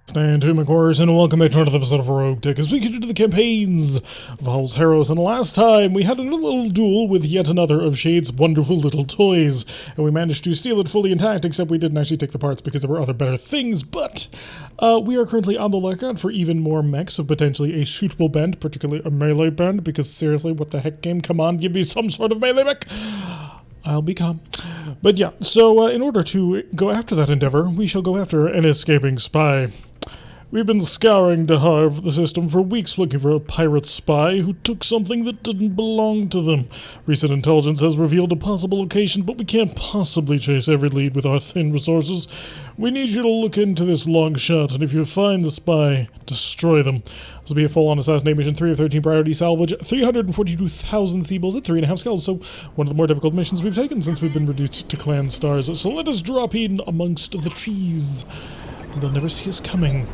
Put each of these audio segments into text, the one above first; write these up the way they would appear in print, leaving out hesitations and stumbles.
Stand to my chorus and welcome back to another episode of RogueTech as we continue to the campaigns of Howl's Harrows. And last time we had another little duel with yet another of Shade's wonderful little toys, and we managed to steal it fully intact, except we didn't actually take the parts because there were other better things. But we are currently on the lookout for even more mechs of potentially a suitable band, particularly a melee band, because seriously, what the heck, game? Come on, give me some sort of melee mech. I'll be calm. But yeah, so in order to go after that endeavor, we shall go after an escaping spy. We've been scouring the system for weeks looking for a pirate spy who took something that didn't belong to them. Recent intelligence has revealed a possible location, but we can't possibly chase every lead with our thin resources. We need you to look into this long shot, and if you find the spy, destroy them. This will be a full-on assassination mission, 3 of 13 priority salvage, 342,000 Seabills at 3.5 skulls, so one of the more difficult missions we've taken since we've been reduced to clan stars. So let us drop in amongst the trees. They'll never see us coming.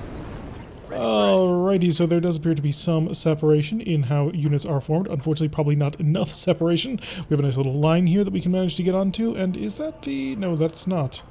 Alrighty, so there does appear to be some separation in how units are formed. Unfortunately, probably not enough separation. We have a nice little line here that we can manage to get onto, and is that the... no, that's not.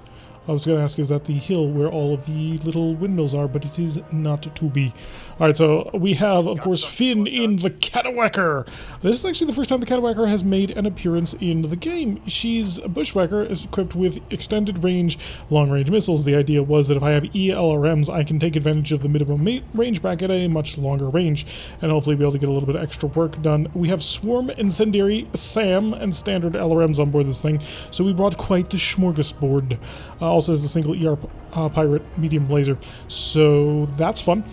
I was going to ask, is that the hill where all of the little windmills are, but it is not to be. Alright, so we have, of course, Finn in the Catawhacker. This is actually the first time the Catawhacker has made an appearance in the game. She's a bushwhacker, is equipped with extended range, long-range missiles. The idea was that if I have ELRMs, I can take advantage of the minimum range back at a much longer range, and hopefully be able to get a little bit of extra work done. We have Swarm, Incendiary, SAM, and standard LRMs on board this thing, so we brought quite the smorgasbord. Also has a single ER pirate medium laser, so that's fun.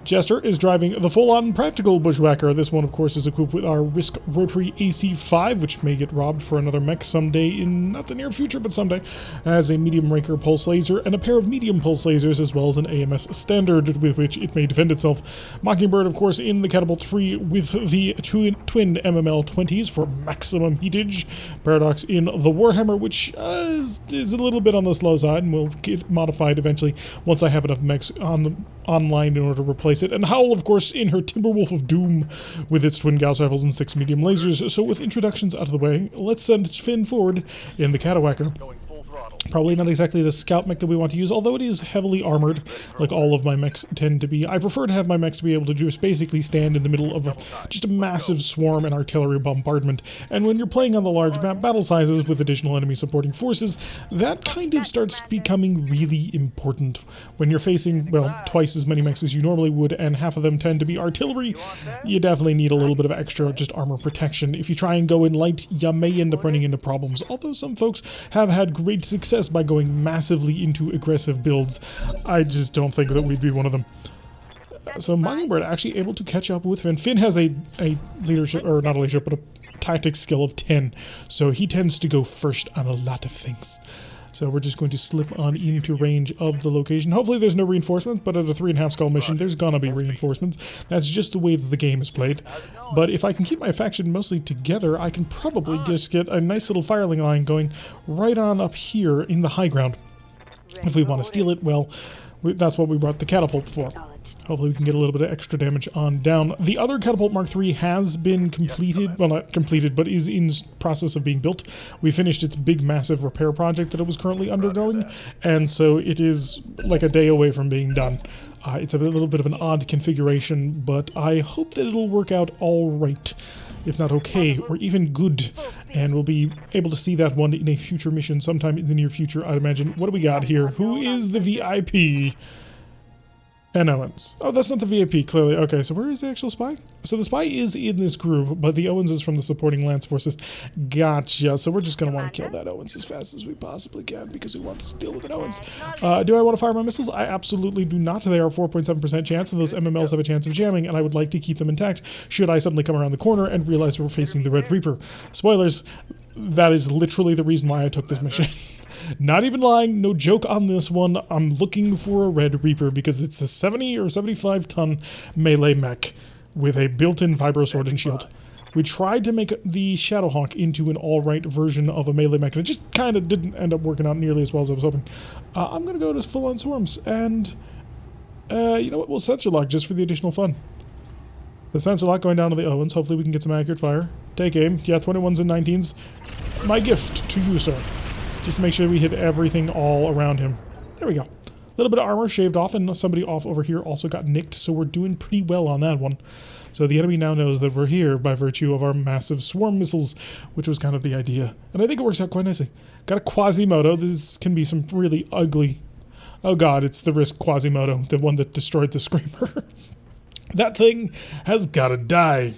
Jester is driving the full-on practical bushwhacker. This one, of course, is equipped with our Risk Rotary AC-5, which may get robbed for another mech someday in not the near future, but someday. Has a medium ranker pulse laser and a pair of medium pulse lasers, as well as an AMS standard with which it may defend itself. Mockingbird, of course, in the Catapult 3 with the twin MML-20s for maximum heatage. Paradox in the Warhammer, which is a little bit on the slow side, and will get modified eventually once I have enough mechs online in order to replace it. And Howl, of course, in her Timberwolf of Doom with its twin Gauss rifles and 6 medium lasers. So with introductions out of the way, let's send Finn forward in the Catawhacker. Probably not exactly the scout mech that we want to use, although it is heavily armored, like all of my mechs tend to be. I prefer to have my mechs to be able to just basically stand in the middle of just a massive swarm and artillery bombardment. And when you're playing on the large map battle sizes with additional enemy supporting forces, that kind of starts becoming really important. When you're facing, well, twice as many mechs as you normally would, and half of them tend to be artillery, you definitely need a little bit of extra just armor protection. If you try and go in light, you may end up running into problems, although some folks have had great success by going massively into aggressive builds. I just don't think that we'd be one of them. So Mockingbird actually able to catch up with Finn. Finn has a leadership, or not a leadership, but a tactics skill of 10, so he tends to go first on a lot of things. So we're just going to slip on into range of the location. Hopefully there's no reinforcements, but at a 3.5 skull mission, there's gonna be reinforcements. That's just the way that the game is played. But if I can keep my faction mostly together, I can probably just get a nice little firing line going right on up here in the high ground. If we want to steal it, well, that's what we brought the catapult for. Hopefully we can get a little bit of extra damage on down. The other Catapult Mark III has been completed, well, not completed, but is in process of being built. We finished its big massive repair project that it was currently undergoing, and so it is like a day away from being done. It's a little bit of an odd configuration, but I hope that it'll work out all right, if not okay, or even good, and we'll be able to see that one in a future mission sometime in the near future, I'd imagine. What do we got here? Who is the VIP? And Owens. Oh, that's not the VIP, clearly. Okay, so where is the actual spy? So the spy is in this group, but the Owens is from the supporting lance forces. Gotcha. So we're just going to want to kill that Owens as fast as we possibly can, because who wants to deal with an Owens? Do I want to fire my missiles? I absolutely do not. They are 4.7% chance, and those MMLs have a chance of jamming, and I would like to keep them intact should I suddenly come around the corner and realize we're facing the Red Reaper. Spoilers, that is literally the reason why I took this mission. Not even lying, no joke on this one. I'm looking for a Red Reaper because it's a 70 or 75 ton melee mech with a built-in vibro sword and shield. We tried to make the Shadowhawk into an alright version of a melee mech, and it just kind of didn't end up working out nearly as well as I was hoping. I'm going to go to full-on swarms, and you know what, we'll sensor lock just for the additional fun. The sensor lock going down to the Owens. Hopefully we can get some accurate fire. Take aim. Yeah, 21s and 19s. My gift to you, sir. Just to make sure we hit everything all around him. There we go. little bit of armor shaved off, and somebody off over here also got nicked, so we're doing pretty well on that one. So the enemy now knows that we're here by virtue of our massive swarm missiles, which was kind of the idea. And I think it works out quite nicely. Got a Quasimodo. This can be some really ugly... Oh god, it's the Risk Quasimodo, the one that destroyed the Screamer. That thing has gotta die.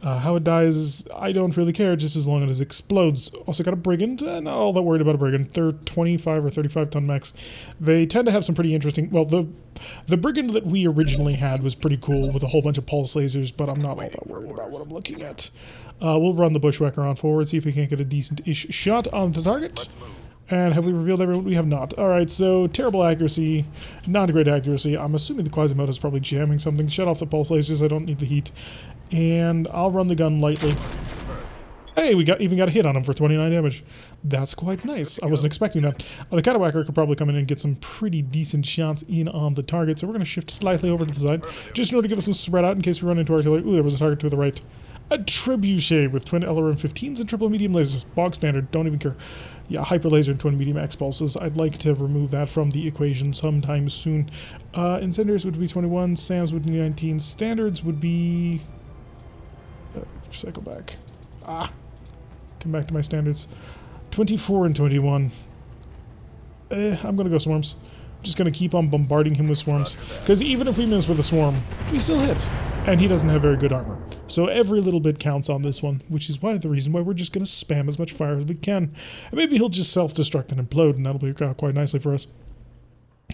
How it dies, I don't really care, just as long as it explodes. Also got a Brigand, not all that worried about a Brigand. They're 25 or 35 ton mechs. They tend to have some pretty interesting... Well, the Brigand that we originally had was pretty cool with a whole bunch of pulse lasers, but I'm not all that worried about what I'm looking at. We'll run the Bushwhacker on forward, see if we can't get a decent-ish shot on the target. And have we revealed everyone? We have not. Alright, so terrible accuracy, not great accuracy. I'm assuming the Quasimodo is probably jamming something. Shut off the pulse lasers, I don't need the heat. And I'll run the gun lightly. Hey, we even got a hit on him for 29 damage. That's quite nice. I wasn't expecting that. The Catawhacker could probably come in and get some pretty decent shots in on the target, so we're going to shift slightly over to the side, just in order to give us some spread out in case we run into artillery. Ooh, there was a target to the right. A Trebuchet with twin LRM-15s and triple medium lasers. Bog standard, don't even care. Yeah, hyper laser and twin medium X pulses. I'd like to remove that from the equation sometime soon. Incendiaries would be 21, SAMs would be 19, standards would be... cycle back. Come back to my standards. 24 and 21. I'm gonna go swarms. I'm just gonna keep on bombarding him with swarms. Because even if we miss with a swarm, we still hit. And he doesn't have very good armor. So every little bit counts on this one, which is the reason why we're just gonna spam as much fire as we can. And maybe he'll just self-destruct and implode, and that'll work out quite nicely for us.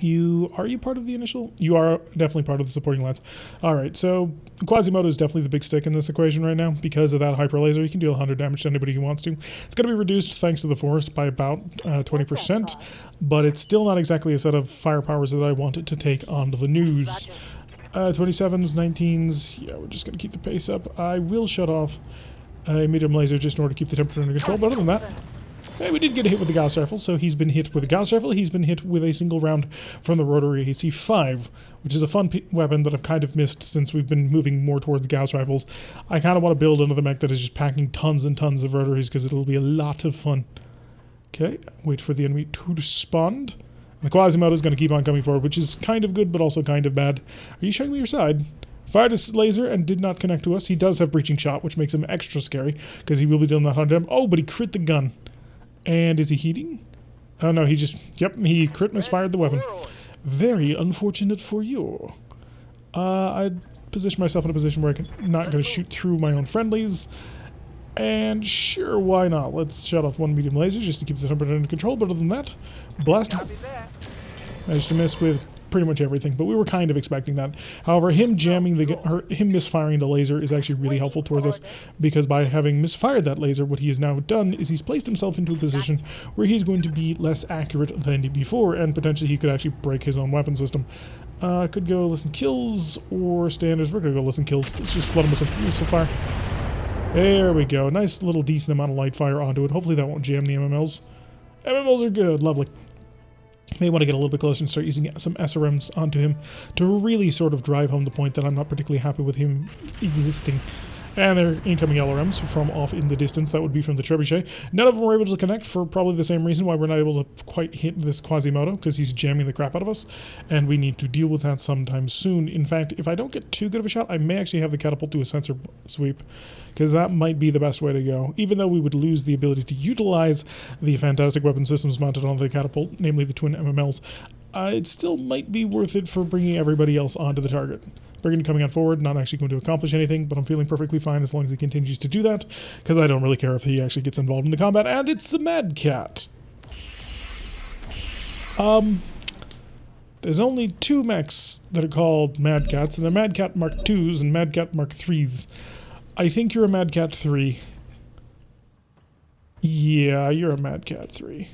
Are you part of the initial? You are definitely part of the supporting lance. Alright, so Quasimodo is definitely the big stick in this equation right now. Because of that hyper laser, he can deal 100 damage to anybody he wants to. It's going to be reduced thanks to the forest by about 20%, but it's still not exactly a set of firepowers that I want it to take onto the news. 27s, 19s, yeah, we're just going to keep the pace up. I will shut off a medium laser just in order to keep the temperature under control, but other than that... Hey, we did get a hit with the Gauss rifle, so he's been hit with a Gauss rifle. He's been hit with a single round from the rotary AC-5, which is a fun weapon that I've kind of missed since we've been moving more towards Gauss rifles. I kind of want to build another mech that is just packing tons and tons of rotaries because it'll be a lot of fun. Okay, wait for the enemy to respond. And the Quasimodo is going to keep on coming forward, which is kind of good, but also kind of bad. Are you showing me your side? Fired his laser and did not connect to us. He does have breaching shot, which makes him extra scary because he will be dealing that 100 damage. Oh, but he crit the gun. And is he heating? Oh no, he just... Yep, he crit misfired the weapon. Very unfortunate for you. I'd position myself in a position where I'm not going to shoot through my own friendlies. And sure, why not? Let's shut off one medium laser just to keep the temperature under control. But other than that, blast. Managed to miss with pretty much everything, but we were kind of expecting that. However, him misfiring the laser is actually really helpful towards us, because by having misfired that laser, what he has now done is he's placed himself into a position where he's going to be less accurate than before, and potentially he could actually break his own weapon system. Could go listen kills or standards. We're gonna go listen kills. Let's just flood him with some missile fire. There we go. Nice little decent amount of light fire onto it. Hopefully that won't jam the MMLs. MMLs are good. Lovely. May want to get a little bit closer and start using some SRMs onto him to really sort of drive home the point that I'm not particularly happy with him existing. And they're incoming LRMs from off in the distance. That would be from the Trebuchet. None of them were able to connect for probably the same reason why we're not able to quite hit this Quasimodo, because he's jamming the crap out of us, and we need to deal with that sometime soon. In fact, if I don't get too good of a shot, I may actually have the catapult do a sensor sweep, because that might be the best way to go. Even though we would lose the ability to utilize the fantastic weapon systems mounted on the catapult, namely the twin MMLs, it still might be worth it for bringing everybody else onto the target. Brigand coming on forward, not actually going to accomplish anything, but I'm feeling perfectly fine as long as he continues to do that, because I don't really care if he actually gets involved in the combat, and it's the Mad Cat. There's only two mechs that are called Mad Cats, and they're Mad Cat Mark IIs and Mad Cat Mark IIIs. I think you're a Mad Cat 3. Yeah, you're a Mad Cat 3.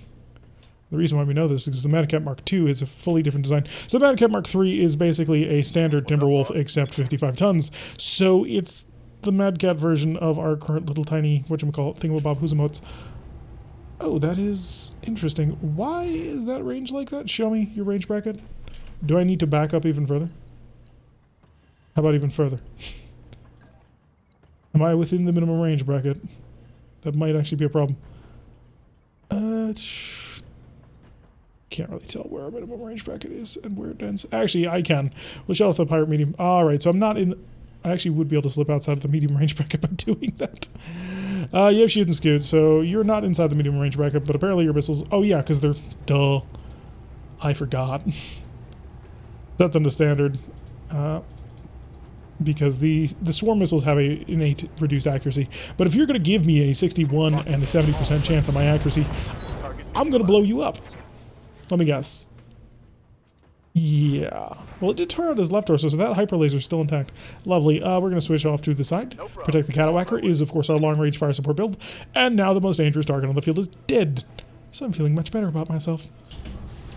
The reason why we know this is because the Mad Cat Mark II is a fully different design. So the Mad Cat Mark III is basically a standard Timberwolf except 55 tons. So it's the Mad Cat version of our current little tiny, whatchamacallit, thingamabob who's-a-motes. Oh, that is interesting. Why is that range like that? Show me your range bracket. Do I need to back up even further? How about even further? Am I within the minimum range bracket? That might actually be a problem. can't really tell where our minimum range bracket is and where it ends. Actually, I can. We'll shut off the pirate medium. All right, so I'm not in... I actually would be able to slip outside of the medium range bracket by doing that. You have shooting scoot, so you're not inside the medium range bracket, but apparently your missiles... Oh, yeah, because they're... Duh. I forgot. Set them to standard. Because the swarm missiles have a innate reduced accuracy. But if you're going to give me a 61 and a 70% chance of my accuracy, I'm going to blow you up. Let me guess. Yeah. Well, it did turn out his left torso, so that hyper laser is still intact. Lovely. We're going to switch off to the side. Protect the Catawacker is, of course, our long-range fire support build. And now the most dangerous target on the field is dead. So I'm feeling much better about myself.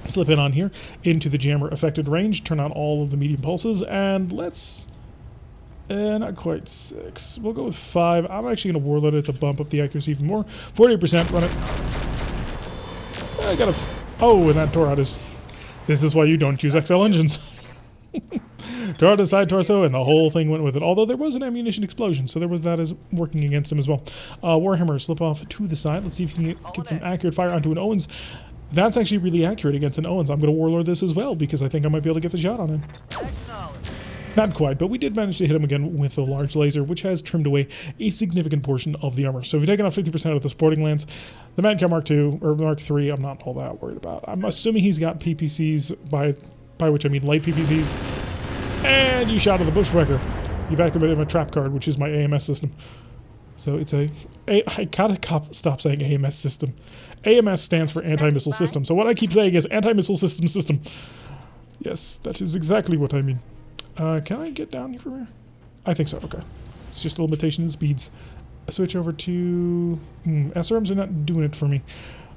Slip in on here into the jammer affected range. Turn on all of the medium pulses. And let's... not quite 6. We'll go with 5. I'm actually going to warload it to bump up the accuracy even more. 48%. Run it. I got a... Oh, and that tore out his... This is why you don't use XL engines. Tore out his side torso, and the whole thing went with it. Although there was an ammunition explosion, so there was that as working against him as well. Warhammer, slip off to the side. Let's see if you can get some accurate fire onto an Owens. That's actually really accurate against an Owens. I'm going to warlord this as well, because I think I might be able to get the shot on him. Not quite, but we did manage to hit him again with a large laser, which has trimmed away a significant portion of the armor. So if you're taking off 50% of the sporting lance, the Madcat Mark II, or Mark III, I'm not all that worried about. I'm assuming he's got PPCs, by which I mean light PPCs. And you shot at the Bushwhacker. You've activated my trap card, which is my AMS system. So it's I gotta stop saying AMS system. AMS stands for anti-missile system. So what I keep saying is anti-missile system. Yes, that is exactly what I mean. Can I get down here from here? I think so, okay. It's just a limitation in speeds. Switch over to... SRMs are not doing it for me.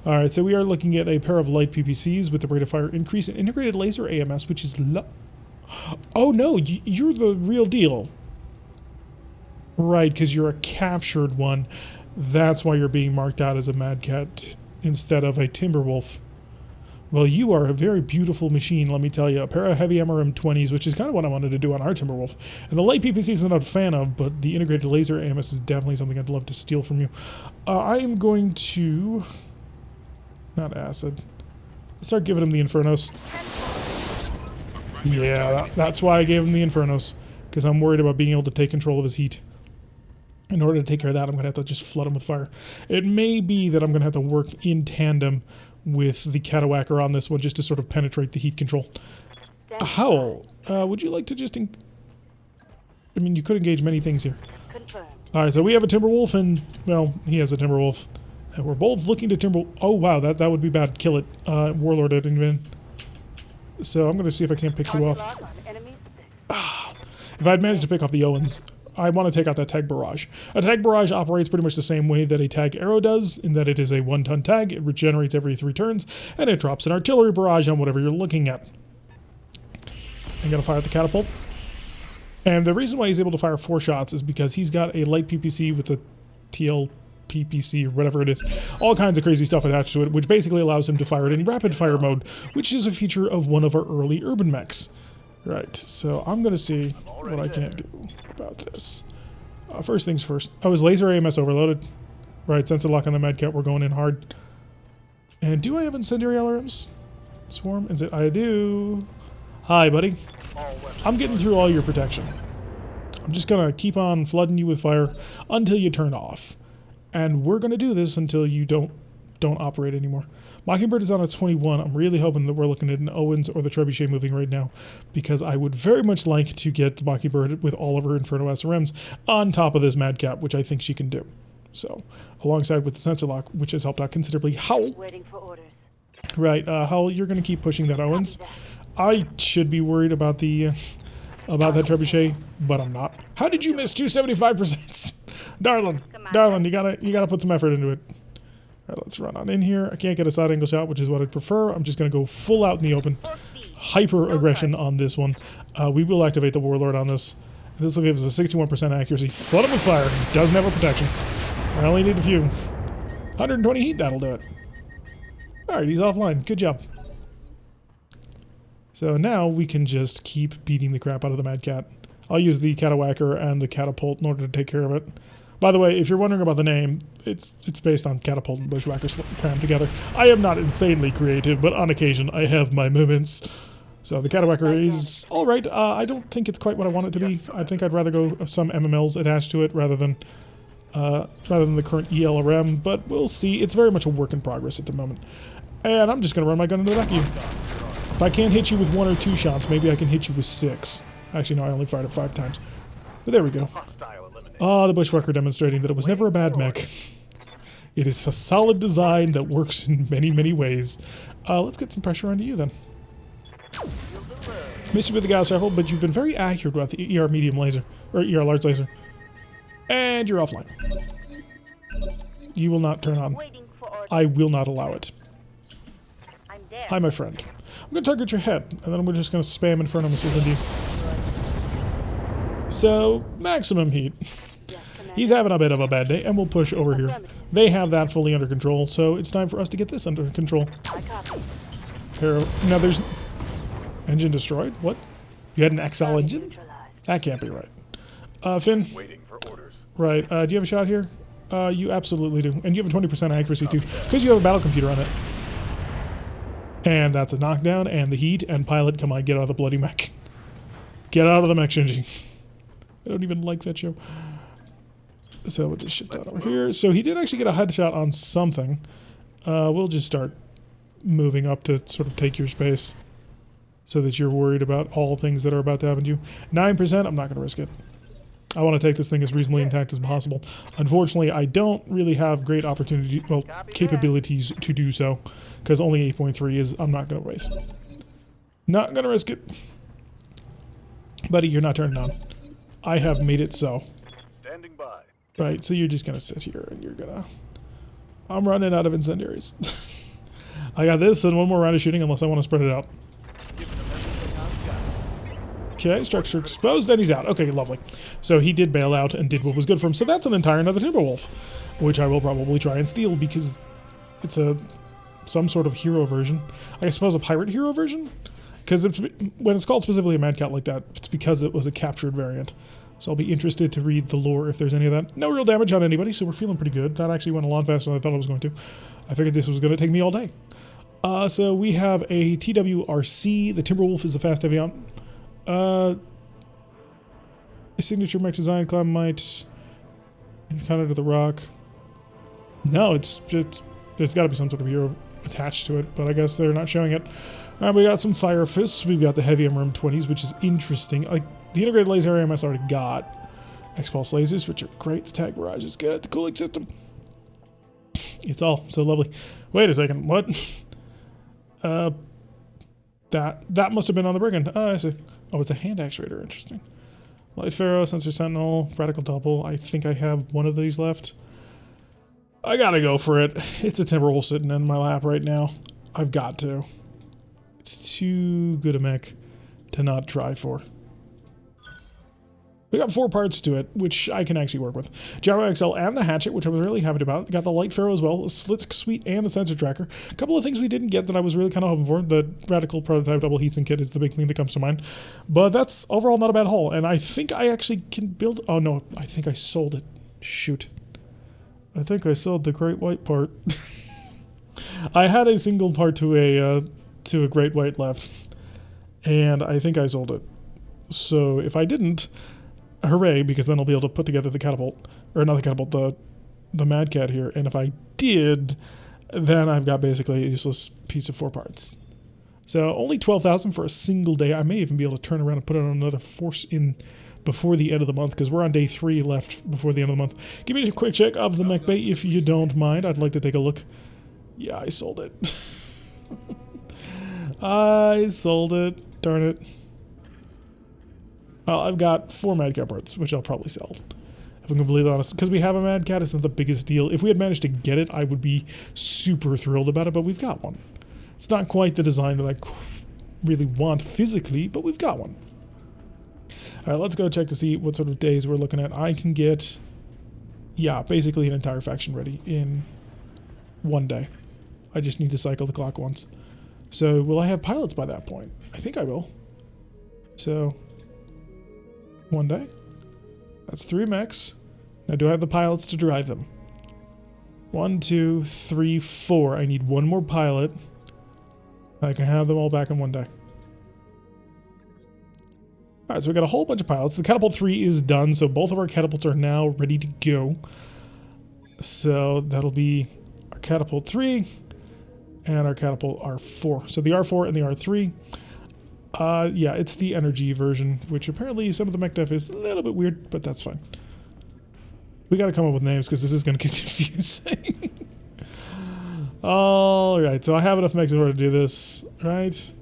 Alright, so we are looking at a pair of light PPCs with the rate of fire increase and integrated laser AMS, which is Oh no, you're the real deal. Right, because you're a captured one. That's why you're being marked out as a Madcat instead of a Timberwolf. Well, you are a very beautiful machine, let me tell you. A pair of heavy MRM-20s, which is kind of what I wanted to do on our Timberwolf. And the light PPCs I'm not a fan of, but the integrated laser AMS is definitely something I'd love to steal from you. I am going to... Not acid. Start giving him the Infernos. Yeah, that's why I gave him the Infernos. Because I'm worried about being able to take control of his heat. In order to take care of that, I'm going to have to just flood him with fire. It may be that I'm going to have to work in tandem with the Catawacker on this one just to sort of penetrate the heat control. Howl, would you like to just... I mean, you could engage many things here. Alright, so we have a Timberwolf and, well, he has a Timberwolf. And we're both looking to Timber... Oh, wow, that would be bad. Kill it. Warlord it even. So I'm going to see if I can't pick you off. If I'd managed to pick off the Owens, I want to take out that tag barrage. A tag barrage operates pretty much the same way that a tag arrow does, in that it is a 1-ton tag, it regenerates every 3 turns, and it drops an artillery barrage on whatever you're looking at. I'm going to fire the catapult. And the reason why he's able to fire 4 shots is because he's got a light PPC with a TL PPC or whatever it is. All kinds of crazy stuff attached to it, which basically allows him to fire it in rapid fire mode, which is a feature of one of our early urban mechs. Right, so I'm going to see what I can do about this. First things first. Oh, is laser AMS overloaded? Right, sensor lock on the Madcat, we're going in hard. And do I have incendiary LRMs? Swarm? Is it? I do. Hi, buddy. I'm getting through all your protection. I'm just going to keep on flooding you with fire until you turn off. And we're going to do this until you don't operate anymore. Mockingbird is on a 21. I'm really hoping that we're looking at an Owens or the Trebuchet moving right now, because I would very much like to get the Mockingbird with all of her Inferno SRMs on top of this Madcat, which I think she can do. So, alongside with the sensor lock, which has helped out considerably. Howl! Waiting for orders. Right, Howl, you're going to keep pushing that Owens. I should be worried about the about that Trebuchet, but I'm not. How did you miss 275%? Darling, you gotta put some effort into it. Alright, let's run on in here. I can't get a side angle shot, which is what I'd prefer. I'm just going to go full out in the open. Hyper aggression on this one. We will activate the Warlord on this. This will give us a 61% accuracy. Flood him with fire. Doesn't have a protection. I only need a few. 120 heat, that'll do it. Alright, he's offline. Good job. So now we can just keep beating the crap out of the Madcat. I'll use the Catawacker and the Catapult in order to take care of it. By the way, if you're wondering about the name, it's based on catapult and bushwhacker crammed together. I am not insanely creative, but on occasion I have my moments. So the catapultwhacker is all right. I don't think it's quite what I want it to be. I think I'd rather go some MMLs attached to it rather than the current ELRM. But we'll see. It's very much a work in progress at the moment. And I'm just gonna run my gun into the back of you. If I can't hit you with 1 or 2 shots, maybe I can hit you with 6. Actually, no, I only fired it 5 times. But there we go. The bushwhacker demonstrating that it was never a bad mech. It is a solid design that works in many, many ways. Let's get some pressure onto you then. Missed you with the gas rifle, but you've been very accurate with the ER medium laser, or ER large laser. And you're offline. You will not turn on. I will not allow it. Hi, my friend. I'm going to target your head, and then we're just going to spam Inferno missiles into you. So, maximum heat. He's having a bit of a bad day, and we'll push over here. They have that fully under control, so it's time for us to get this under control. Harrow. Now there's... Engine destroyed? What? You had an XL engine? That can't be right. Finn? Waiting for orders. Right. Do you have a shot here? You absolutely do. And you have a 20% accuracy too, because you have a battle computer on it. And that's a knockdown, and the heat, and pilot, come on, get out of the bloody mech. Get out of the mech, Shinji. I don't even like that show. So we'll just shift that over here. So he did actually get a headshot on something. We'll just start moving up to sort of take your space so that you're worried about all things that are about to happen to you. 9%, I'm not going to risk it. I want to take this thing as reasonably intact as possible. Unfortunately, I don't really have great opportunity, well, capabilities to do so, because only 8.3 is, I'm not going to waste. Not going to risk it. Buddy, you're not turning on. I have made it so. Standing by. Right, so you're just going to sit here and you're going to... I'm running out of incendiaries. I got this and one more round of shooting unless I want to spread it out. Okay, structure exposed, and he's out. Okay, lovely. So he did bail out and did what was good for him. So that's an entire another Timberwolf, which I will probably try and steal because it's some sort of hero version. I suppose a pirate hero version? Because when it's called specifically a Mad Cat like that, it's because it was a captured variant. So I'll be interested to read the lore if there's any of that. No real damage on anybody, so we're feeling pretty good. That actually went a lot faster than I thought it was going to. I figured this was going to take me all day. So we have a TWRC. The Timberwolf is a fast heavy on. Signature mech design, climb might, encounter to the rock. No, there's got to be some sort of hero attached to it, but I guess they're not showing it. We got some fire fists. We've got the heavy MRM-20s, which is interesting. Like the integrated laser AMS already got X-Pulse lasers, which are great. The tag barrage is good. The cooling system, it's all so lovely. Wait a second, what? That must have been on the brigand. Oh, I see. Oh, it's a hand actuator. Interesting. Light Pharaoh, Sensor Sentinel, Radical Double. I think I have one of these left. I gotta go for it. It's a Timberwolf sitting in my lap right now. I've got to. It's too good a mech to not try for. We got 4 parts to it, which I can actually work with. Gyro XL and the hatchet, which I was really happy about. Got the Light Pharaoh as well, the Slit Suite and the sensor tracker. A couple of things we didn't get that I was really kind of hoping for. The Radical Prototype Double Heatsink Kit is the big thing that comes to mind. But that's overall not a bad haul. And I think I actually can build... Oh no, I think I sold it. Shoot. I think I sold the Great White part. I had a single part to a Great White left. And I think I sold it. So if I didn't... Hooray, because then I'll be able to put together the catapult, or not the catapult, the Mad Cat here, and if I did, then I've got basically a useless piece of 4 parts. So only 12,000 for a single day. I may even be able to turn around and put it on another force in before the end of the month, because we're on day 3 left before the end of the month. Give me a quick check of the mech bay if you don't mind. I'd like to take a look. Yeah, I sold it. I sold it. Darn it. Well, I've got 4 Mad Cat parts, which I'll probably sell, if I'm completely honest. Because we have a Mad Cat, it's not the biggest deal. If we had managed to get it, I would be super thrilled about it, but we've got one. It's not quite the design that I really want physically, but we've got one. Alright, let's go check to see what sort of days we're looking at. I can get, yeah, basically an entire faction ready in 1 day. I just need to cycle the clock once. So, will I have pilots by that point? I think I will. So... 1 day. That's 3 mechs. Now, do I have the pilots to drive them? 1, 2, 3, 4. I need one more pilot. I can have them all back in one day. Alright, so we got a whole bunch of pilots. The catapult 3 is done, so both of our catapults are now ready to go. So that'll be our catapult 3 and our catapult R4. So the R4 and the R3. Yeah, it's the energy version, which apparently some of the mech def is a little bit weird, but that's fine. We gotta come up with names because this is gonna get confusing. Alright, so I have enough mechs in order to do this, right?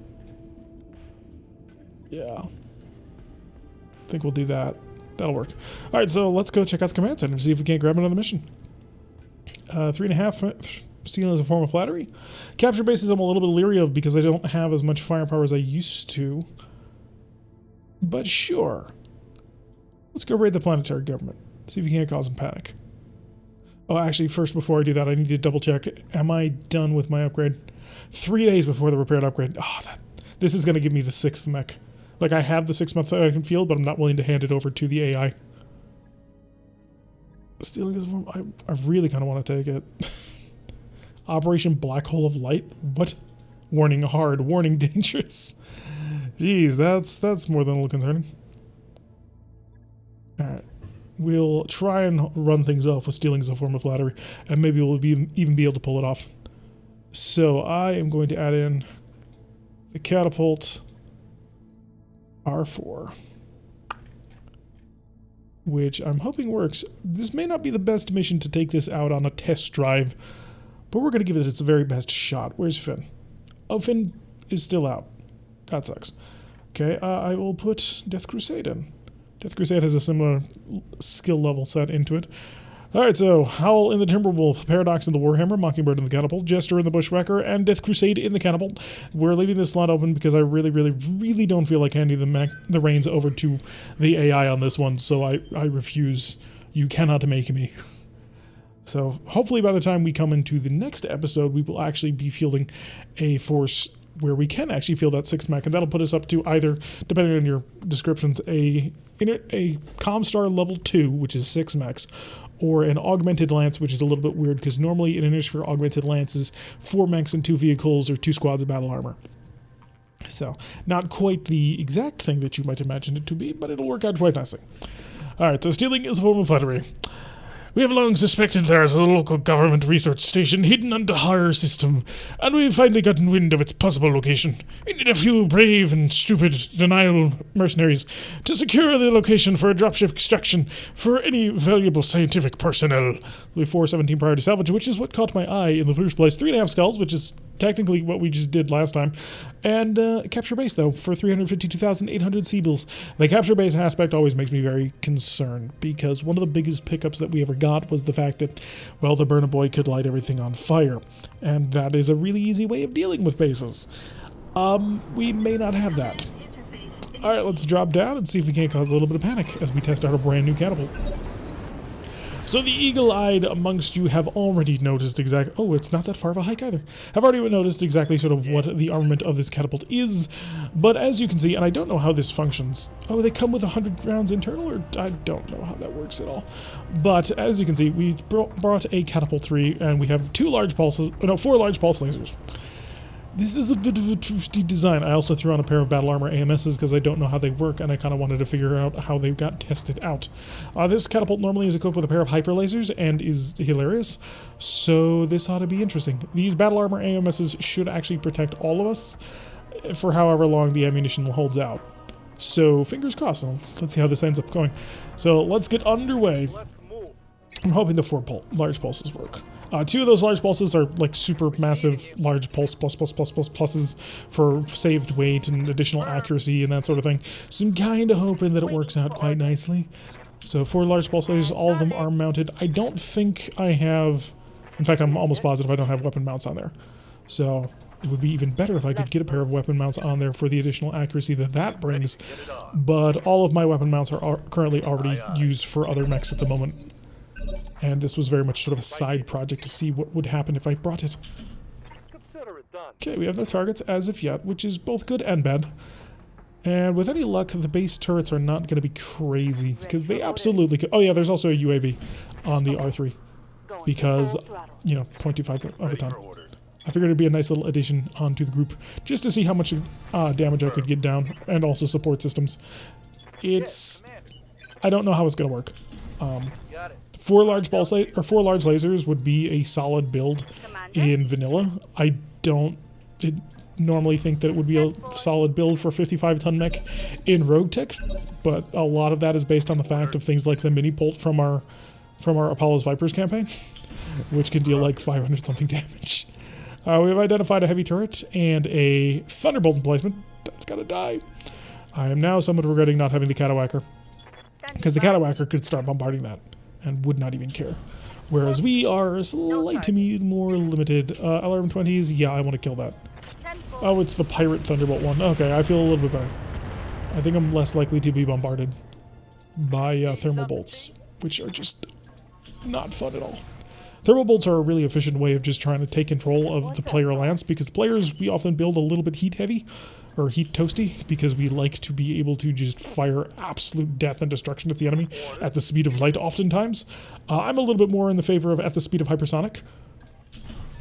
Yeah. I think we'll do that. That'll work. Alright, so let's go check out the command center and see if we can't grab another mission. 3.5 stealing as a form of flattery. Capture bases I'm a little bit leery of because I don't have as much firepower as I used to. But sure. Let's go raid the planetary government. See if we can't cause them panic. Oh, actually, first before I do that, I need to double check. Am I done with my upgrade? 3 days before the repaired upgrade. Oh, this is going to give me the 6th mech. Like, I have the 6th mech that I can field, but I'm not willing to hand it over to the AI. Stealing is a form. I really kind of want to take it. Operation Black Hole of Light? What? Warning hard, warning dangerous. Jeez, that's more than a little concerning. Alright. We'll try and run things off with stealing as a form of flattery, and maybe we'll even be able to pull it off. So I am going to add in the catapult R4, which I'm hoping works. This may not be the best mission to take this out on a test drive, but we're going to give it its very best shot. Where's Finn? Oh, Finn is still out. That sucks. Okay, I will put Death Crusade in. Death Crusade has a similar skill level set into it. Alright, so Howl in the Timberwolf, Paradox in the Warhammer, Mockingbird in the Catapult, Jester in the Bushwhacker, and Death Crusade in the Catapult. We're leaving this slot open because I really don't feel like handing the reins over to the AI on this one, so I refuse. You cannot make me. So hopefully by the time we come into the next episode, we will actually be fielding a force where we can actually field that 6th mech, and that'll put us up to either, depending on your descriptions, a Comstar level 2, which is 6 mechs, or an augmented lance, which is a little bit weird because normally an initiative for augmented lance is 4 mechs and 2 vehicles or 2 squads of battle armor. So not quite the exact thing that you might imagine it to be, but it'll work out quite nicely. Alright, so stealing is a form of flattery. We have long suspected there is a local government research station hidden under Higher System, and we've finally gotten wind of its possible location. We need a few brave and stupid denial mercenaries to secure the location for a dropship extraction for any valuable scientific personnel. We 417 priority salvage, which is what caught my eye in the first place. 3.5 skulls, which is technically what we just did last time. And capture base, though, for 352,800 Seabills. The capture base aspect always makes me very concerned, because one of the biggest pickups that we ever got was the fact that, well, the Burner Boy could light everything on fire. And that is a really easy way of dealing with bases. We may not have that. Alright, let's drop down and see if we can't cause a little bit of panic as we test out a brand new catapult. So the eagle-eyed amongst you have already noticed exactly... Oh, it's not that far of a hike either. Have already noticed exactly sort of what the armament of this catapult is. But as you can see, and I don't know how this functions... Oh, they come with 100 rounds internal? Or I don't know how that works at all. But as you can see, we brought a catapult 3, and we have 4 large pulse lasers. This is a bit of a twisty design. I also threw on a pair of battle armor AMSs because I don't know how they work, and I kind of wanted to figure out how they got tested out. This catapult normally is equipped with a pair of hyper lasers and is hilarious, so this ought to be interesting. These battle armor AMSs should actually protect all of us for however long the ammunition holds out. So fingers crossed. Let's see how this ends up going. So let's get underway. I'm hoping the 4 large pulses work. 2 of those large pulses are like super massive large pulse pluses for saved weight and additional accuracy and that sort of thing. So I'm kind of hoping that it works out quite nicely. So 4 large pulse lasers, all of them are mounted. I don't think I have... In fact, I'm almost positive I don't have weapon mounts on there. So it would be even better if I could get a pair of weapon mounts on there for the additional accuracy that brings. But all of my weapon mounts are currently already used for other mechs at the moment. And this was very much sort of a side project to see what would happen if I brought it. Okay, we have no targets as of yet, which is both good and bad. And with any luck, the base turrets are not going to be crazy, because they absolutely could. Oh yeah, there's also a UAV on the R3, because, you know, 0.25 of a Ready ton. for orders. I figured it'd be a nice little addition onto the group, just to see how much damage I could get down, and also support systems. It's... I don't know how it's going to work. Got it. 4 large lasers would be a solid build in vanilla. I don't normally think that it would be a solid build for 55-ton mech in RogueTech, but a lot of that is based on the fact of things like the mini bolt from our Apollo's Vipers campaign, which can deal like 500 something damage. We have identified a heavy turret and a thunderbolt emplacement. That's gotta die. I am now somewhat regretting not having the Catawhacker, because the Catawhacker could start bombarding that and would not even care. Whereas we are slightly more limited. LRM-20s, yeah, I want to kill that. Oh, it's the Pirate Thunderbolt one. Okay, I feel a little bit better. I think I'm less likely to be bombarded by thermal bolts, which are just not fun at all. Thermal bolts are a really efficient way of just trying to take control of the player lance, because players, we often build a little bit heat heavy, or heat toasty, because we like to be able to just fire absolute death and destruction at the enemy at the speed of light oftentimes. I'm a little bit more in the favor of at the speed of hypersonic.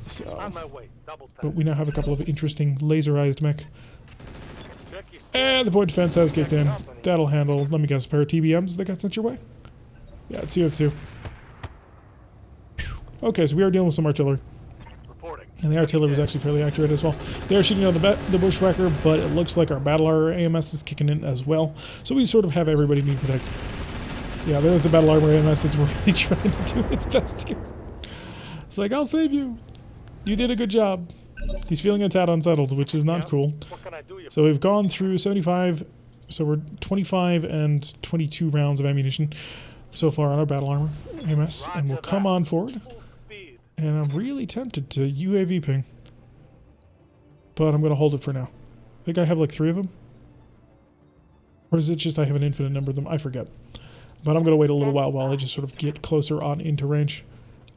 So, On my way. Double tap. but we now have a couple of interesting laserized mech. Check your And the point defense has kicked in. That'll handle, let me guess, a pair of TBMs that got sent your way? Yeah, it's CO2. Okay, so we are dealing with some artillery. reporting. And the artillery was actually fairly accurate as well. They're shooting on the bushwhacker, but it looks like our battle armor AMS is kicking in as well. So we sort of have everybody being protected. Yeah, there's the battle armor AMS that's really trying to do its best here. It's like, I'll save you. You did a good job. He's feeling a tad unsettled, which is not cool. What can I do? You So we've gone through 75, so we're 25 and 22 rounds of ammunition so far on our battle armor AMS, and we'll come on forward. full speed. And I'm really tempted to UAV ping, but I'm going to hold it for now. I think I have like 3 of them. Or is it just I have an infinite number of them? I forget. But I'm going to wait a little while I just sort of get closer on into range.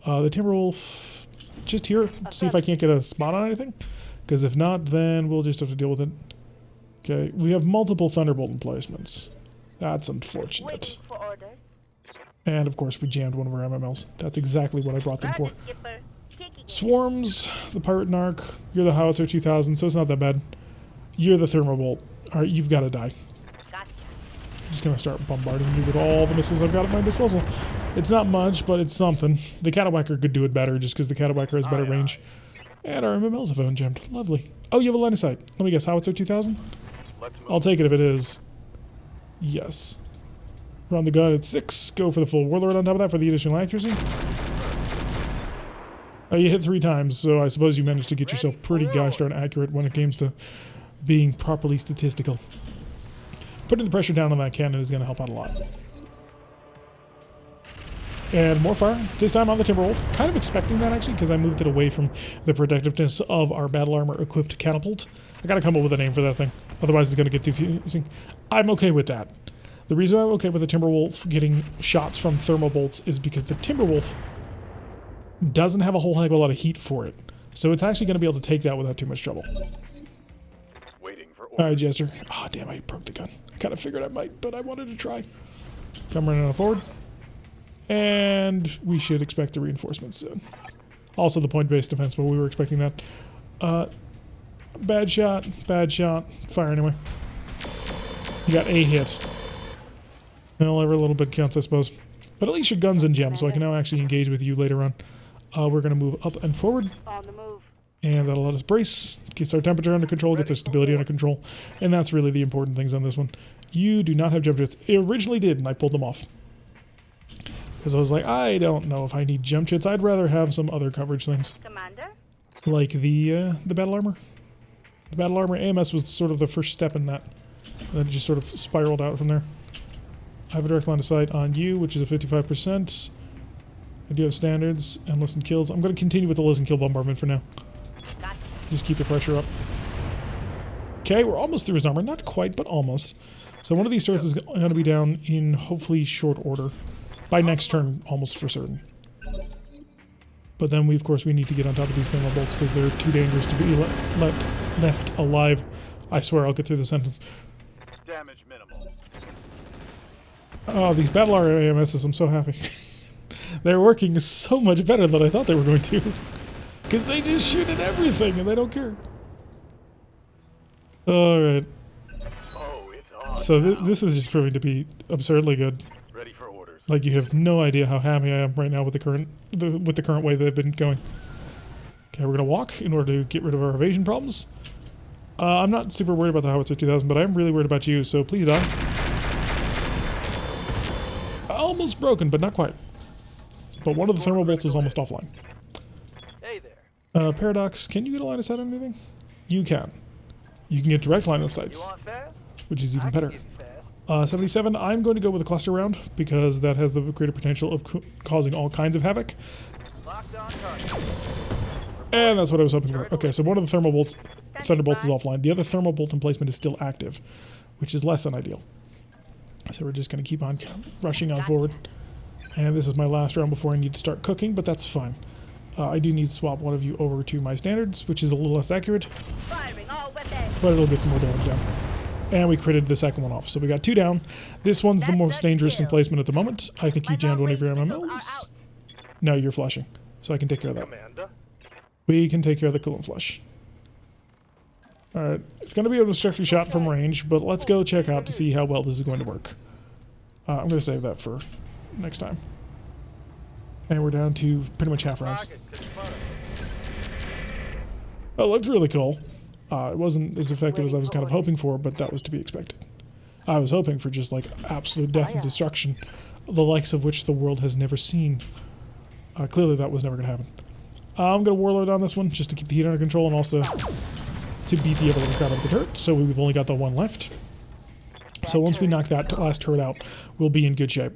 The Timberwolf, just here, see if I can't get a spot on anything. Because if not, then we'll just have to deal with it. Okay, we have multiple Thunderbolt emplacements. That's unfortunate. Waiting for orders. And of course we jammed one of our MMLs. That's exactly what I brought them for. Roger, skipper. Kicking it. Swarms, the Pirate Narc, you're the Howitzer 2000, so it's not that bad. You're the Thermobolt. Alright, you've got to die. Gotcha. I'm just going to start bombarding you with all the missiles I've got at my disposal. It's not much, but it's something. The Catawhacker could do it better, just because the Catawhacker has better range. And our MMLs have been jammed. Lovely. Oh, you have a line of sight. Let me guess, Howitzer 2000? Let's move. I'll take it if it is. Yes. Run the gun at 6. Go for the full Warlord on top of that for the additional accuracy. Oh, you hit 3 times, so I suppose you managed to get yourself pretty gosh darn accurate when it comes to being properly statistical. Putting the pressure down on that cannon is going to help out a lot. And more fire, this time on the Timberwolf. Kind of expecting that actually, because I moved it away from the protectiveness of our battle armor equipped catapult. I gotta come up with a name for that thing, otherwise it's gonna get confusing. I'm okay with that. The reason I'm okay with the Timberwolf getting shots from thermal bolts is because the Timberwolf doesn't have a whole heck of a lot of heat for it. So it's actually gonna be able to take that without too much trouble. Waiting for orders. Alright, Jester. Oh damn, I broke the gun. I kinda figured I might, but I wanted to try. Come running on forward. And we should expect the reinforcements soon. Also the point-based defense, but we were expecting that. Bad shot, fire anyway. You got a hit. Well, every little bit counts, I suppose. But at least your gun's in gem, so I can now actually engage with you later on. We're going to move up and forward, On the move. and that'll let us brace, gets our temperature under control, gets our stability under control, and that's really the important things on this one. You do not have jump jets. It originally did, and I pulled them off. Because I was like, I don't know if I need jump jets. I'd rather have some other coverage things, Commander? like the battle armor. The battle armor AMS was sort of the first step in that. And then it just sort of spiraled out from there. I have a direct line of sight on you, which is a 55%. I do have standards and listen kills. I'm going to continue with the listen kill bombardment for now. Gotcha. Just keep the pressure up. Okay, we're almost through his armor. Not quite, but almost. So one of these turrets is going to be down in hopefully short order. By next turn, almost for certain. But then, of course, we need to get on top of these thermal bolts because they're too dangerous to be left alive. I swear I'll get through the sentence. Damage minimal. Oh, these battle AMSs, I'm so happy. They're working so much better than I thought they were going to. Because they just shoot at everything and they don't care. Alright. Oh, it's on. So this is just proving to be absurdly good. Ready for orders. Like, you have no idea how happy I am right now with the current way they've been going. Okay, we're gonna walk in order to get rid of our evasion problems. I'm not super worried about the Howitzer 2000, but I'm really worried about you, so please die. Almost broken, but not quite. But one of the thermal bolts is almost offline. Hey there. Paradox, can you get a line of sight on anything? You can. You can get direct line of You sights, want fast? which is even I can better. give you fast. 77, I'm going to go with a cluster round because that has the greater potential of causing all kinds of havoc. Locked on target. And that's what I was hoping for. Okay, so one of the thermal bolts, thunderbolts is offline. The other thermal bolt emplacement is still active, which is less than ideal. So we're just going to keep on rushing on forward. And this is my last round before I need to start cooking, but that's fine. I do need to swap one of you over to my standards, which is a little less accurate, Firing all weapons. but it'll get some more damage down. And we critted the second one off, so we got 2 down. This one's the most dangerous emplacement at the moment. I think you jammed one of your MMLs. No, you're flushing, so I can take care of that. Commander. We can take care of the coolant flush. Alright, it's going to be a destructive shot from range, but let's go check out to see how well this is going to work. I'm going to save that for next time. And we're down to pretty much half rounds. Target confirmed. It looked really cool. It wasn't as effective as I was kind of hoping for, but that was to be expected. I was hoping for just like absolute death and destruction, the likes of which the world has never seen. Clearly that was never going to happen. I'm going to Warlord on this one, just to keep the heat under control and also to beat the other crowd of the turret, so we've only got the one left. So once we knock that last turret out, we'll be in good shape.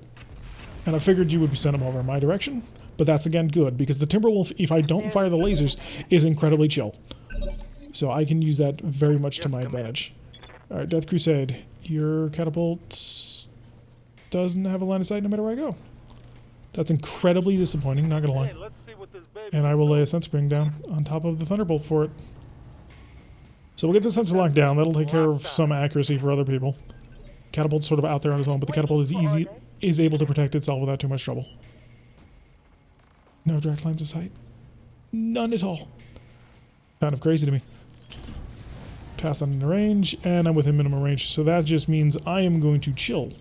And I figured you would send them over in my direction, but that's again good, because the Timberwolf, if I don't fire the lasers, is incredibly chill. So I can use that very much to my advantage. Alright, Death Crusade, your catapult doesn't have a line of sight no matter where I go. That's incredibly disappointing, not gonna lie. Hey, let's see what this baby. And I will lay a sense spring down on top of the Thunderbolt for it. So we'll get the sensor locked down. That'll take care of some accuracy for other people. Catapult's sort of out there on its own, but the catapult is able to protect itself without too much trouble. No direct lines of sight. None at all. Kind of crazy to me. Pass on into range, and I'm within minimum range, so that just means I am going to chill.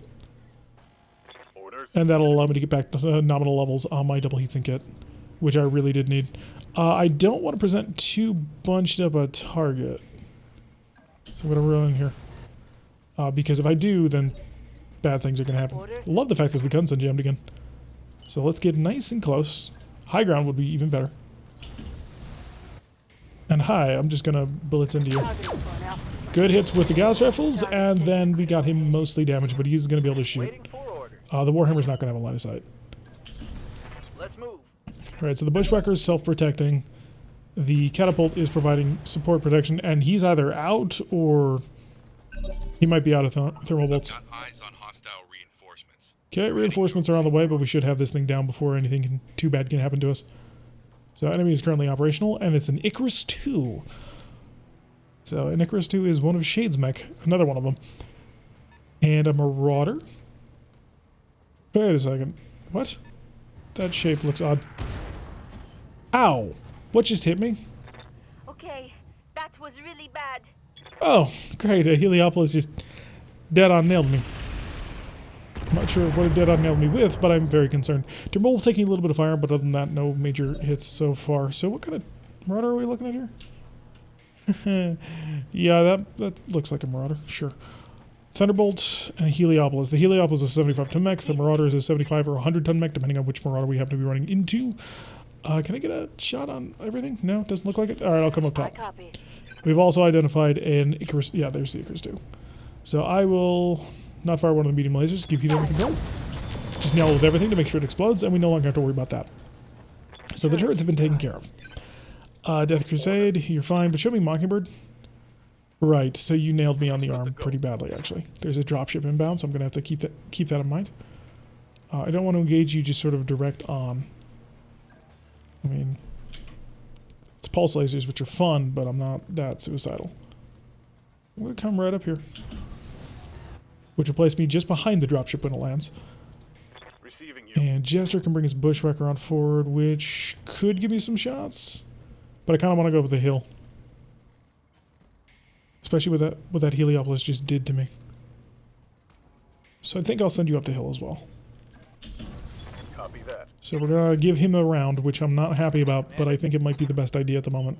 Orders. And that'll allow me to get back to nominal levels on my double heatsink kit, which I really did need. I don't want to present too bunched up a target. So I'm going to run in here. Because if I do, then bad things are going to happen. Love the fact that the gun's unjammed again. So let's get nice and close. High ground would be even better. And hi, I'm just going to bullets into you. Good hits with the Gauss rifles, and then we got him mostly damaged, but he's going to be able to shoot. Waiting for orders. The Warhammer's not going to have a line of sight. Let's move. Alright, so the Bushwhacker is self-protecting. The Catapult is providing support protection, and he's either out or he might be out of thermal bolts. Got eyes on hostile reinforcements. Okay, reinforcements are on the way, but we should have this thing down before anything too bad can happen to us. So enemy is currently operational, and it's an Icarus 2. So an Icarus 2 is one of Shade's mech, another one of them. And a Marauder. Wait a second. What? That shape looks odd. Ow! What just hit me? Okay, that was really bad. Oh, great. A Heliopolis just dead on nailed me. I'm not sure what it dead on nailed me with, but I'm very concerned. Timberwolf taking a little bit of fire, but other than that, no major hits so far. So what kind of Marauder are we looking at here? Yeah, that looks like a Marauder. Sure. Thunderbolt and a Heliopolis. The Heliopolis is a 75-ton mech. The Marauder is a 75 or 100-ton mech, depending on which Marauder we happen to be running into. Can I get a shot on everything? No, doesn't look like it. All right, I'll come up I top. copy. We've also identified an Icarus. Yeah, there's the Icarus 2. So I will not fire one of the medium lasers. Keep heat under control. Just nail it with everything to make sure it explodes, and we no longer have to worry about that. So the turrets have been taken care of. Death Crusade, you're fine, but show me Mockingbird. Right, so you nailed me on the arm pretty badly, actually. There's a dropship inbound, so I'm going to have to keep that in mind. I don't want to engage you just sort of direct on. I mean, it's pulse lasers, which are fun, but I'm not that suicidal. I'm going to come right up here. which will place me just behind the dropship when it lands. Receiving you. And Jester can bring his bushwhacker on forward, which could give me some shots. But I kind of want to go with the hill. Especially with what that Heliopolis just did to me. So I think I'll send you up the hill as well. Copy that. So we're going to give him a round, which I'm not happy about, but I think it might be the best idea at the moment.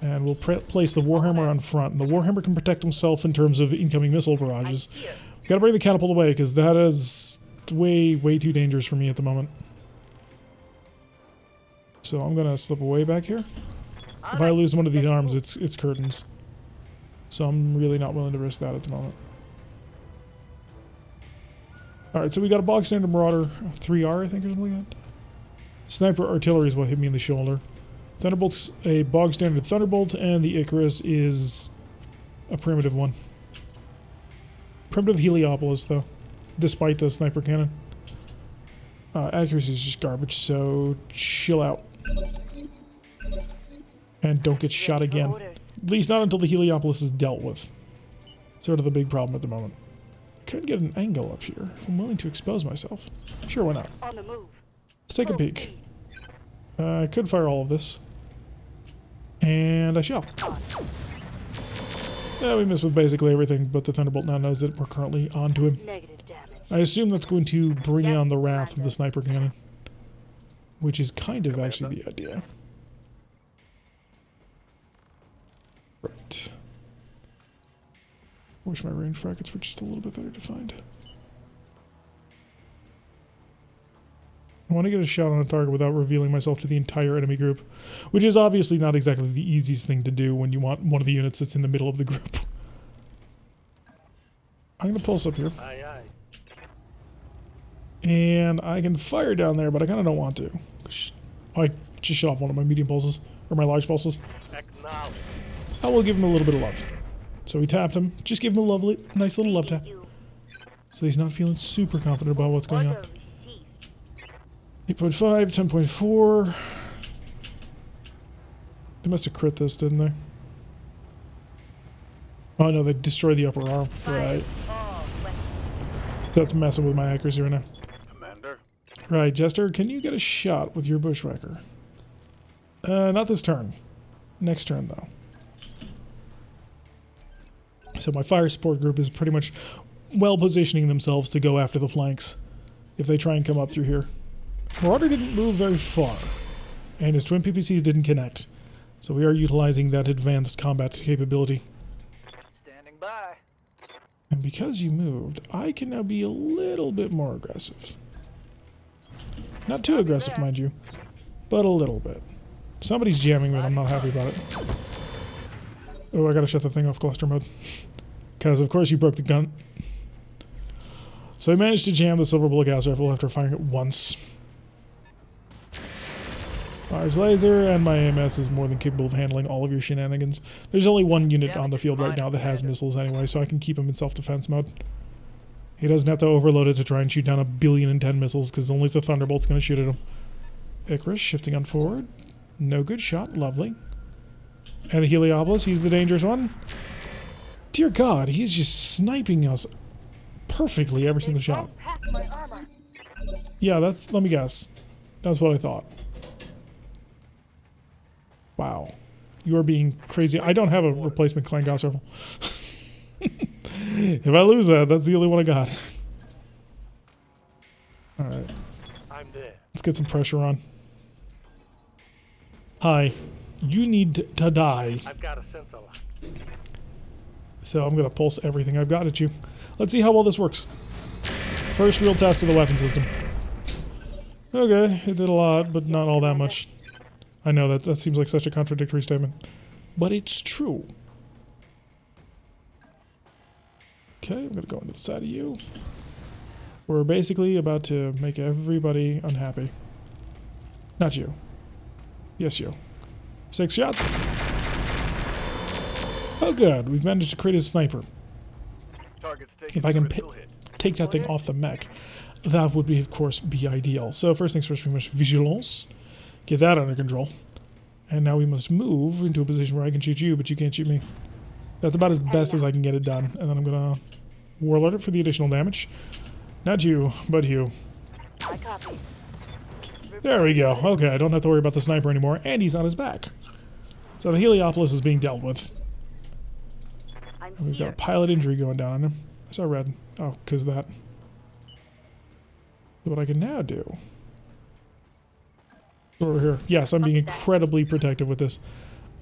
And we'll place the Warhammer on front. And the Warhammer can protect himself in terms of incoming missile barrages. We got to bring the catapult away, because that is way, way too dangerous for me at the moment. So I'm going to slip away back here. If I lose one of these arms, it's curtains. So I'm really not willing to risk that at the moment. Alright, so we got a bog standard Marauder, 3R I think or something like that. Sniper artillery is what hit me in the shoulder. Thunderbolt's a bog standard Thunderbolt, and the Icarus is a primitive one. Primitive Heliopolis though, despite the sniper cannon. Accuracy is just garbage, so chill out. And don't get shot again. At least not until the Heliopolis is dealt with. Sort of the big problem at the moment. I could get an angle up here if I'm willing to expose myself. Sure, why not? On the move. Let's take a peek. I could fire all of this. And I shall. Yeah, we missed with basically everything, but the Thunderbolt now knows that we're currently onto him. Negative damage. I assume that's going to bring on the wrath of the sniper cannon. Which is kind of actually the idea. Right. Wish my range brackets were just a little bit better defined. I want to get a shot on a target without revealing myself to the entire enemy group, which is obviously not exactly the easiest thing to do when you want one of the units that's in the middle of the group. I'm going to pulse up here. Aye, aye. And I can fire down there, but I kind of don't want to. I just shut off one of my medium pulses, or my large pulses. Acknowledge. I will give him a little bit of love. So we tapped him. Just give him a lovely, nice little love tap. So he's not feeling super confident about what's going on. 8.5, 10.4. They must have crit this, didn't they? Oh no, they destroyed the upper arm. Right. That's messing with my accuracy right now. Commander. Right, Jester, can you get a shot with your bushwhacker? Not this turn. Next turn, though. So my fire support group is pretty much well positioning themselves to go after the flanks if they try and come up through here. Marauder didn't move very far, and his twin PPCs didn't connect. So we are utilizing that advanced combat capability. Standing by. And because you moved, I can now be a little bit more aggressive. Not too aggressive, mind you, but a little bit. Somebody's jamming me and I'm not happy about it. Oh, I gotta shut the thing off cluster mode. Because, of course, you broke the gun. So I managed to jam the silver bullet gas rifle after firing it once. Large laser, and my AMS is more than capable of handling all of your shenanigans. There's only one unit on the field right now that has missiles anyway, so I can keep him in self-defense mode. He doesn't have to overload it to try and shoot down 1,000,000,010 missiles, because only the Thunderbolt's going to shoot at him. Icarus shifting on forward. No good shot. Lovely. And the Heliopolis, he's the dangerous one. Dear God, he's just sniping us perfectly every single shot. Yeah, let me guess. That's what I thought. Wow. You are being crazy. I don't have a replacement Clan Gauss rifle. If I lose that, that's the only one I got. Alright. I'm there. Let's get some pressure on. Hi. You need to die. I've got a sensor lock. So I'm going to pulse everything I've got at you. Let's see how well this works. First real test of the weapon system. Okay, it did a lot, but not all that much. I know that seems like such a contradictory statement. But it's true. Okay, I'm going to go into the side of you. We're basically about to make everybody unhappy. Not you. Yes, you. 6 shots. Oh, good. We've managed to create a sniper. If I can take that thing off the mech, that would be, of course, be ideal. So first things first, we must vigilance. Get that under control. And now we must move into a position where I can shoot you, but you can't shoot me. That's about as best as I can get it done. And then I'm going to Warlord it for the additional damage. Not you, but you. I copy. There we go. Okay, I don't have to worry about the sniper anymore, and he's on his back. So the Heliopolis is being dealt with. I'm And we've got here. a pilot injury going down on him. I saw red. Oh, because of that. So what I can now do... Over here. Yes, I'm being incredibly protective with this.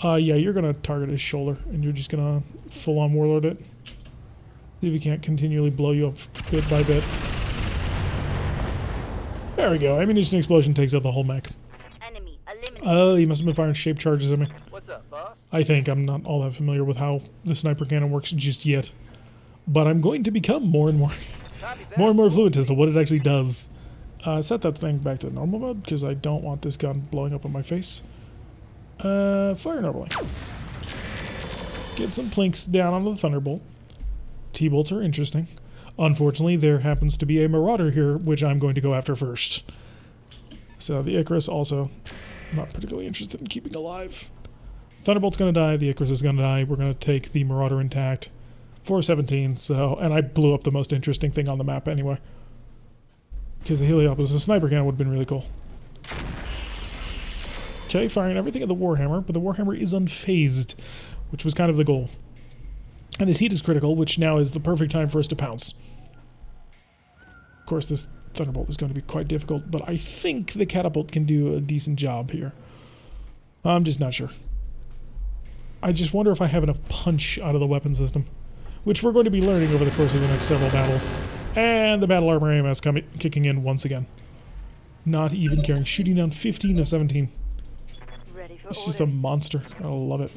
Yeah, you're going to target his shoulder, and you're just going to full-on Warlord it. See if he can't continually blow you up bit by bit. There we go. Ammunition explosion takes out the whole mech. Enemy eliminated. Oh, he must have been firing shaped charges at me. What's up, boss? I think I'm not all that familiar with how the sniper cannon works just yet. But I'm going to become more and more Copy that. more and more fluent as to what it actually does. Set that thing back to normal mode because I don't want this gun blowing up in my face. Fire normally. Get some plinks down on the Thunderbolt. T-bolts are interesting. Unfortunately, there happens to be a Marauder here, which I'm going to go after first. So the Icarus also not particularly interested in keeping alive. Thunderbolt's going to die. The Icarus is going to die. We're going to take the Marauder intact. 417. So, and I blew up the most interesting thing on the map anyway. Because the Heliopolis, the sniper cannon would have been really cool. Okay, firing everything at the Warhammer, but the Warhammer is unfazed, which was kind of the goal. And his heat is critical, which now is the perfect time for us to pounce. Of course, this Thunderbolt is going to be quite difficult, but I think the Catapult can do a decent job here. I'm just not sure. I just wonder if I have enough punch out of the weapon system, which we're going to be learning over the course of the next several battles. And the Battle Armor AMS kicking in once again. Not even caring. Shooting down 15 of 17. Ready for It's just a orders. monster. I love it.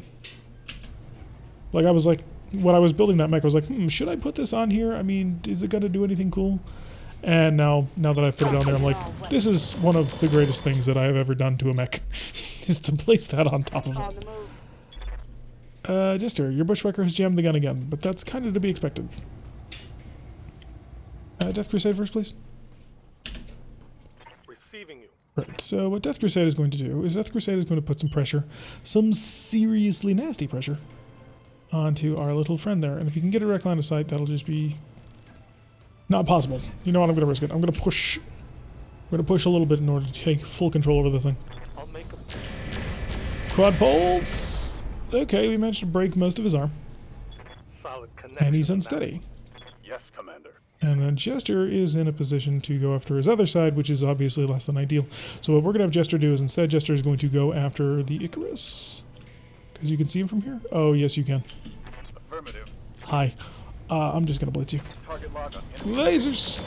Like, I was like, when I was building that mech, I was like, should I put this on here? I mean, is it going to do anything cool? And now that I've put it on there, I'm like, this is one of the greatest things that I have ever done to a mech. Is to place that on top of On it. the move. Jester, your Bushwhacker has jammed the gun again, but that's kind of to be expected. Death Crusade first, please. Receiving you. Right, so what Death Crusade is going to do is Death Crusade is going to put some pressure, some seriously nasty pressure, onto our little friend there. And if you can get a direct line of sight, that'll just be not possible. You know what, I'm going to risk it. I'm going to push. I'm going to push a little bit in order to take full control over this thing. I'll make them. Quad poles. Okay, we managed to break most of his arm. Solid connection. And he's unsteady. Yes, Commander. And then Jester is in a position to go after his other side, which is obviously less than ideal. So what we're going to have Jester do is instead Jester is going to go after the Icarus. Because you can see him from here? Oh, yes, you can. Affirmative. Hi. I'm just going to blitz you. Target log on. Lasers!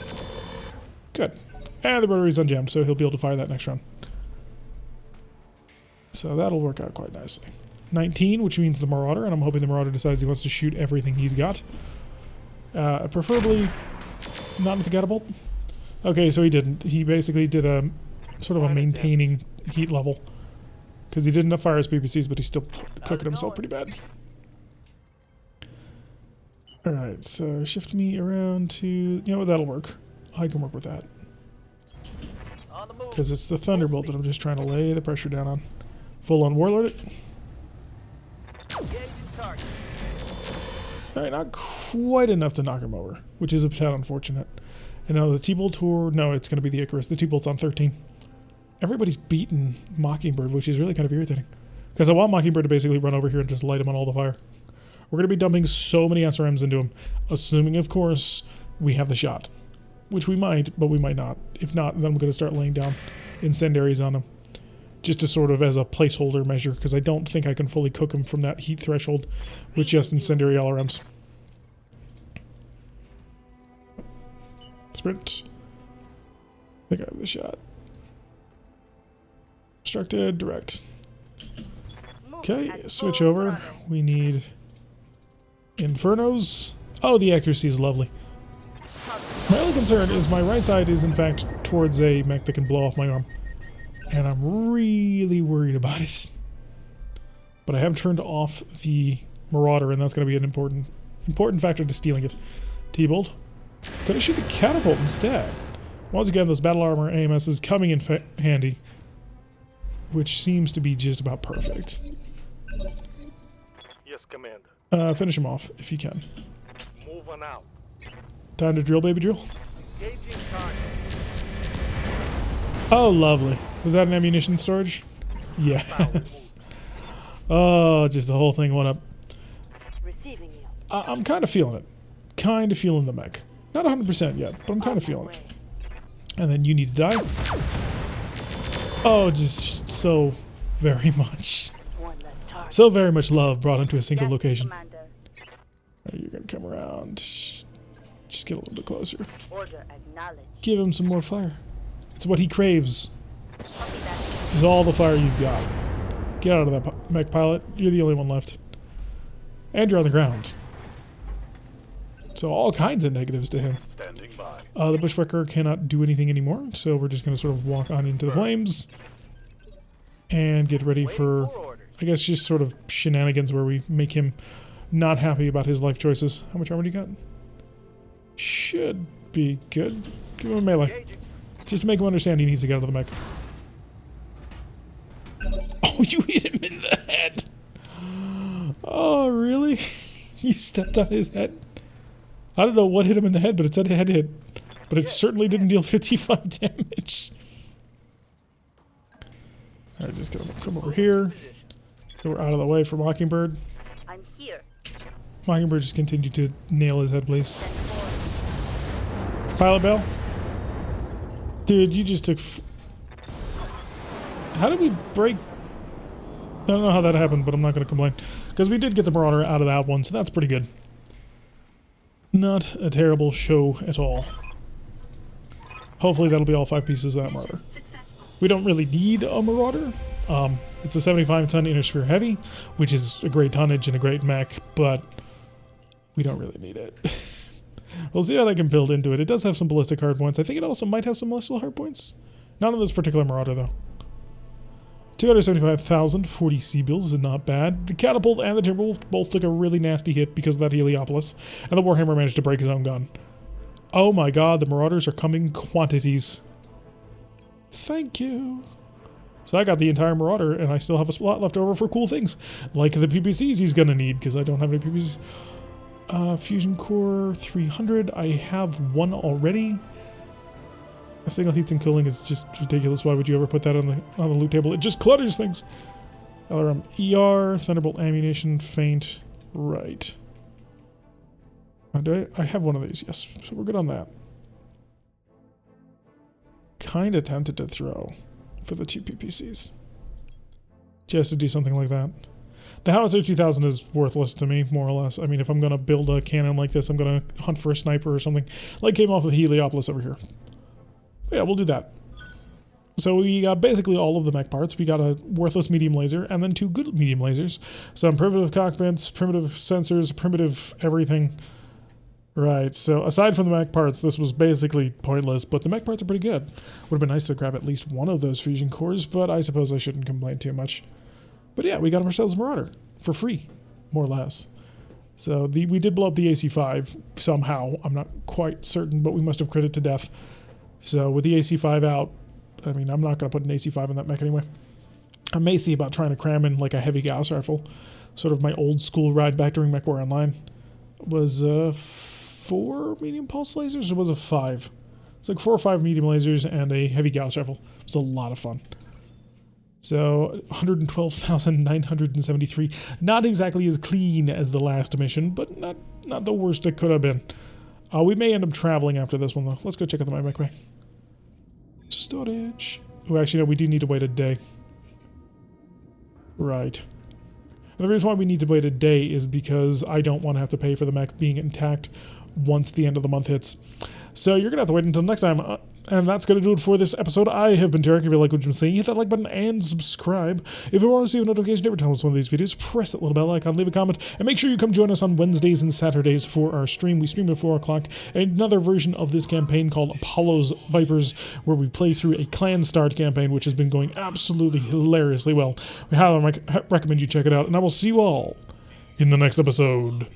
Good. And the rotary's unjammed, so he'll be able to fire that next round. So that'll work out quite nicely. 19, which means the Marauder, and I'm hoping the Marauder decides he wants to shoot everything he's got. Preferably not with the catapult. Okay, so he didn't. He basically did a sort of a maintaining heat level. Because he did enough fire as PPCs, but he's still cooking himself pretty bad. Alright, so shift me around to... You know what, that'll work. I can work with that. On the move. Because it's the Thunderbolt that I'm just trying to lay the pressure down on. Full on Warlord it. Engaging target. Alright, not quite enough to knock him over, which is a tad unfortunate. And now the T-Bolt tour, no, it's going to be the Icarus. The T-Bolt's on 13. Everybody's beaten Mockingbird, which is really kind of irritating. Because I want Mockingbird to basically run over here and just light him on all the fire. We're going to be dumping so many SRMs into him, assuming, of course, we have the shot. Which we might, but we might not. If not, then I'm going to start laying down incendiaries on him. Just to sort of as a placeholder measure, because I don't think I can fully cook him from that heat threshold with just incendiary LRMs. Sprint. I think I have the shot. Obstructed, direct. Okay, switch over. We need Infernos. Oh, the accuracy is lovely. My only concern is my right side is in fact towards a mech that can blow off my arm. And I'm really worried about it. But I have turned off the Marauder, and that's going to be an important factor to stealing it. T-Bolt. Could I shoot the Catapult instead? Once again, this Battle Armor AMS is coming in handy. Which seems to be just about perfect. Yes, Commander. Finish him off, if you can. Moving out. Time to drill, baby, drill. Engaging target. Oh, lovely. Was that an ammunition storage? Yes. Oh, just the whole thing went up. Receiving you. I'm kind of feeling it. Kind of feeling the mech. Not 100% yet, but I'm kind of feeling it. And then you need to die. Oh, just so very much. One less target. So very much love brought into a single Yes, location. Commander. You're going to come around. Just get a little bit closer. Order acknowledged. Give him some more fire. It's what he craves. Copy that. Is all the fire you've got. Get out of that mech pilot. You're the only one left. And you're on the ground. So all kinds of negatives to him. Standing by. The bushwhacker cannot do anything anymore, so we're just going to sort of walk on into the flames and get ready for, orders. I guess, just sort of shenanigans where we make him not happy about his life choices. How much armor do you got? Should be good. Give him a melee. Engaging. Just to make him understand he needs to get out of the mech. Oh, you hit him in the head! Oh, really? You stepped on his head? I don't know what hit him in the head, but it said head hit. But it certainly didn't deal 55 damage. Alright, just gonna come over here. So we're out of the way for Mockingbird. I'm here. Mockingbird, just continue to nail his head, please. Pilot Bell? Dude, you just took... How did we break... I don't know how that happened, but I'm not going to complain. Because we did get the Marauder out of that one, so that's pretty good. Not a terrible show at all. Hopefully that'll be all 5 pieces of that Marauder. We don't really need a Marauder. It's a 75-ton inner sphere heavy, which is a great tonnage and a great mech, but we don't really need it. We'll see what I can build into it. It does have some ballistic hardpoints. I think it also might have some celestial hardpoints. Not on this particular Marauder, though. 275,000, 40 Seabills is not bad. The Catapult and the Timberwolf both took a really nasty hit because of that Heliopolis, and the Warhammer managed to break his own gun. Oh my god, the Marauders are coming quantities. Thank you. So I got the entire Marauder, and I still have a slot left over for cool things, like the PPCs he's gonna need, because I don't have any PPCs. Fusion Core 300, I have one already. A single heats and cooling is just ridiculous. Why would you ever put that on the loot table? It just clutters things. LRM ER, Thunderbolt ammunition, feint. Right. Do I have one of these? Yes. So we're good on that. Kind of tempted to throw for the 2 PPCs. Just to do something like that. The Howitzer 2000 is worthless to me, more or less. I mean, if I'm going to build a cannon like this, I'm going to hunt for a sniper or something. Like came off of Heliopolis over here. Yeah, we'll do that. So we got basically all of the mech parts. We got a worthless medium laser and then 2 good medium lasers. Some primitive cockpits, primitive sensors, primitive everything. Right, so aside from the mech parts, this was basically pointless, but the mech parts are pretty good. Would have been nice to grab at least one of those fusion cores, but I suppose I shouldn't complain too much. But yeah, we got ourselves a Marauder for free, more or less. So we did blow up the AC-5 somehow. I'm not quite certain, but we must have crit it to death. So with the AC-5 out, I mean, I'm not going to put an AC-5 in that mech anyway. I may see about trying to cram in like a heavy gas rifle. Sort of my old school ride back during MechWar Online. Was 4 medium pulse lasers or was it 5? It's like 4 or 5 medium lasers and a heavy gas rifle. It was a lot of fun. So 112,973. Not exactly as clean as the last mission, but not the worst it could have been. We may end up traveling after this one, though. Let's go check out the mech bay. Storage. Oh, actually, no, we do need to wait a day. Right. And the reason why we need to wait a day is because I don't want to have to pay for the mech being intact once the end of the month hits. So you're going to have to wait until next time. And that's going to do it for this episode. I have been Derek. If you like what you've been seeing, hit that like button and subscribe. If you want to receive a notification every time I post one of these videos, press that little bell icon, leave a comment, and make sure you come join us on Wednesdays and Saturdays for our stream. We stream at 4 o'clock. Another version of this campaign called Apollo's Vipers, where we play through a clan start campaign, which has been going absolutely hilariously well. We highly recommend you check it out, and I will see you all in the next episode.